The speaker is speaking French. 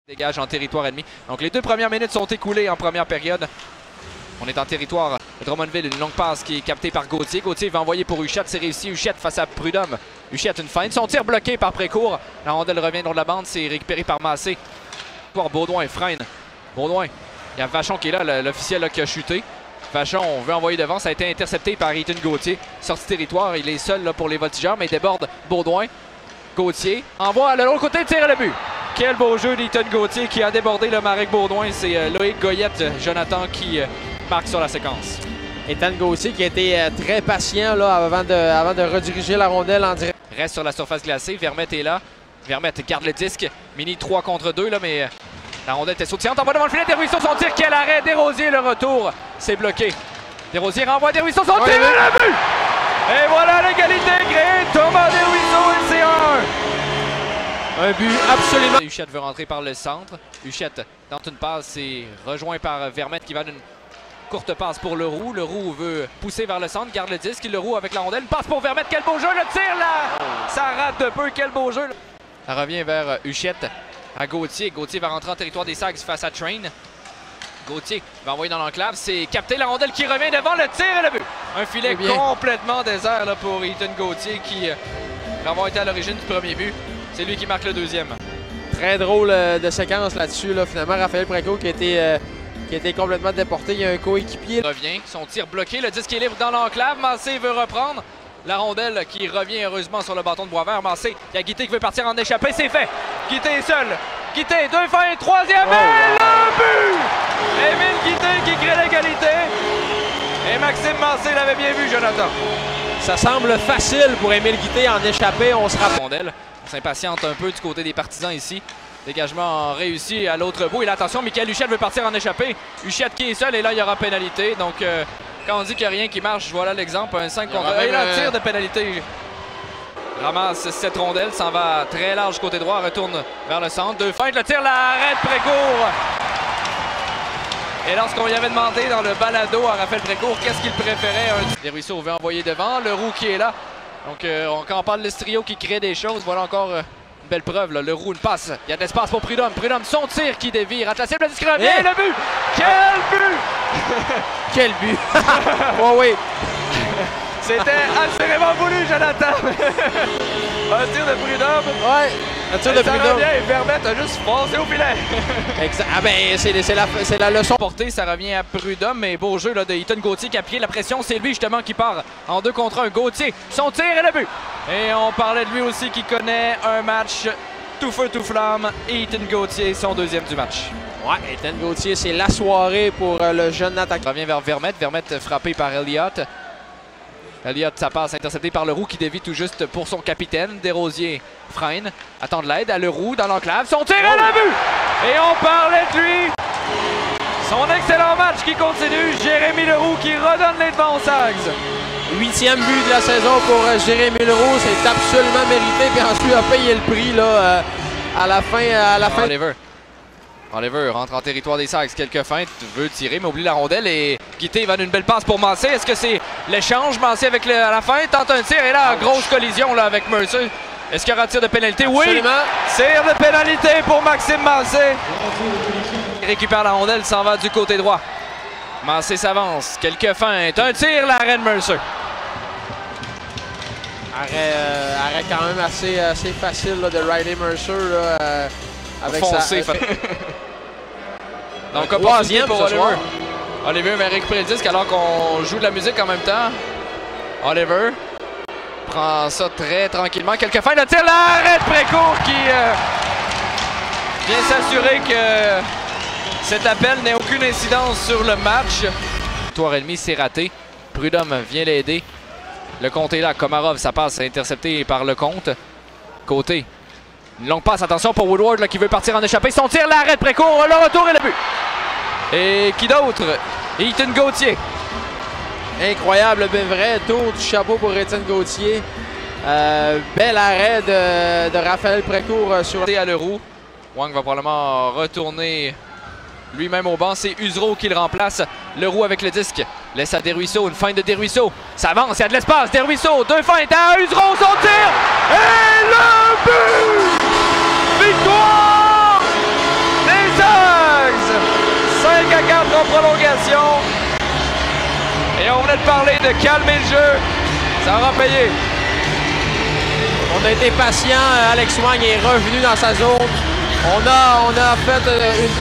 Dégage en territoire ennemi. Donc les 2 premières minutes sont écoulées en première période. On est en territoire de Drummondville. Une longue passe qui est captée par Gauthier. Gauthier va envoyer pour Huchette. C'est réussi. Huchette face à Prudhomme. Huchette une feinte. Son tir bloqué par Précourt. La rondelle revient dans la bande. C'est récupéré par Massé. Pour Baudouin freine. Baudouin. Il y a Vachon qui est là, l'officiel qui a chuté. Vachon, on veut envoyer devant. Ça a été intercepté par Ethan Gauthier. Sorti territoire. Il est seul là, pour les voltigeurs, mais il déborde Baudouin. Gauthier envoie de l'autre côté, tire le but. Quel beau jeu d'Ethan Gauthier qui a débordé le Marek Baudouin. C'est Loïc Goyette, Jonathan, qui marque sur la séquence. Ethan Gauthier qui a été très patient là, avant de rediriger la rondelle en direct. Reste sur la surface glacée. Vermette est là. Vermette garde le disque. Mini 3 contre 2, là, mais la rondelle était sautillante. On va devant le filet. Desruisseaux, son tir. Quel arrêt. Desrosiers, le retour. C'est bloqué. Desrosiers renvoie Desruisseaux, son tir. Et le but! Et voilà l'égalité créée. Thomas Desruisseaux et c'est 1-1. Un but absolument. Huchette veut rentrer par le centre. Huchette tente une passe, c'est rejoint par Vermette qui va d'une courte passe pour Leroux. Leroux veut pousser vers le centre, garde le disque. Leroux avec la rondelle, passe pour Vermette. Quel beau jeu, le tir là! Ça rate de peu, quel beau jeu. Ça revient vers Huchette à Gauthier. Gauthier va rentrer en territoire des Sags face à Train. Gauthier va envoyer dans l'enclave, c'est capté la rondelle qui revient devant, le tir et le but. Un filet complètement désert là, pour Ethan Gauthier qui va avoir été à l'origine du premier but. C'est lui qui marque le deuxième. Très drôle de séquence là-dessus. Là. Finalement, Raphaël Précourt qui a été complètement déporté. Il y a un coéquipier. Il revient, son tir bloqué, le disque est libre dans l'enclave. Massé veut reprendre. La rondelle qui revient heureusement sur le bâton de Boisvert. Massé, il y a Guité qui veut partir en échappée, c'est fait. Guité est seul. Guité, 2 fins, 3e, et le but! Émile Guité qui crée l'égalité. Et Maxime Massé l'avait bien vu, Jonathan. Ça semble facile pour Émile Guité en échappée. On se rappelle. On s'impatiente un peu du côté des partisans ici. Dégagement réussi à l'autre bout. Et là, attention, Michael Huchette veut partir en échappée. Huchette qui est seul et là, il y aura pénalité. Donc, quand on dit qu'il n'y a rien qui marche, voilà l'exemple. Un 5 contre 1. Et là, tir de pénalité. Ramasse cette rondelle, s'en va très large côté droit, retourne vers le centre. 2 feintes, le tir, l'arrête Précourt. Et lorsqu'on lui avait demandé dans le balado à Raphaël Précourt qu'est-ce qu'il préférait, Desruisseaux veut envoyer devant, Leroux qui est là. Donc quand on parle de l'Estrio qui crée des choses, voilà encore une belle preuve. Là. Leroux, une passe, il y a de l'espace pour Prudhomme. Prudhomme, son tir qui dévie, rate la cible, le disque revient, et le but! Quel but! Quel but! Oh oui! C'était assurément voulu, Jonathan! Un tir de Prudhomme. Ouais, un tir de Prudhomme. Et Vermette a juste foncé au filet. Exact. Ah ben, c'est la leçon. Portée, ça revient à Prudhomme, mais beau jeu là, de Ethan Gauthier qui a pris la pression. C'est lui justement qui part en 2 contre 1. Gauthier, son tir et le but. Et on parlait de lui aussi qui connaît un match tout feu, tout flamme. Ethan Gauthier, son 2e du match. Ouais, Ethan Gauthier, c'est la soirée pour le jeune attaquant. Revient vers Vermette. Vermette frappé par Elliott. Elliott, sa passe interceptée par Leroux qui dévie tout juste pour son capitaine. Desrosiers freine, attend de l'aide à Leroux dans l'enclave. Son tir à la vue! Et on parlait de lui! Son excellent match qui continue. Jérémy Leroux qui redonne les devants aux Sags. 8e but de la saison pour Jérémy Leroux. C'est absolument mérité. Puis ensuite, il a payé le prix là, à la fin. Oliver rentre en territoire des Sags, quelques feintes, veut tirer mais oublie la rondelle et Guité va d'une belle passe pour Massé. Est-ce que c'est l'échange? Massé avec à la fin tente un tir et là, grosse collision là, avec Mercer. Est-ce qu'il y aura tir de pénalité? Oui! Tir de pénalité pour Maxime Massé. Il récupère la rondelle, s'en va du côté droit. Massé s'avance, quelques feintes, un tir, l'arrêt de Mercer. Arrêt quand même assez facile là, de Riley Mercer là, avec foncé, sa... Donc, opportunité pour Oliver. Oliver va récupérer le disque alors qu'on joue de la musique en même temps. Oliver prend ça très tranquillement. Quelques fins de tir, l'arrêt de Précourt qui vient s'assurer que cet appel n'ait aucune incidence sur le match. Victoire ennemie, c'est raté. Prudhomme vient l'aider. Le compte est là. Komarov, sa passe interceptée par le compte. Côté. Une longue passe, attention pour Woodward là, qui veut partir en échappée. Son tir, l'arrêt de Précourt, le retour et le but. Et qui d'autre? Ethan Gauthier. Incroyable, ben vrai tour du chapeau pour Ethan Gauthier. Bel arrêt de Raphaël Précourt sur à Leroux. Wang va probablement retourner lui-même au banc. C'est Usereau qui le remplace. Leroux avec le disque. Laisse à Desruisseaux. Une feinte de Desruisseaux. Ça avance, il y a de l'espace. Desruisseaux, 2 feintes à Usereau. Son tir! Et le but! Victoire prolongation. Et on venait de parler de calmer le jeu. Ça aura payé. On a été patient. Alex Wang est revenu dans sa zone. On a fait une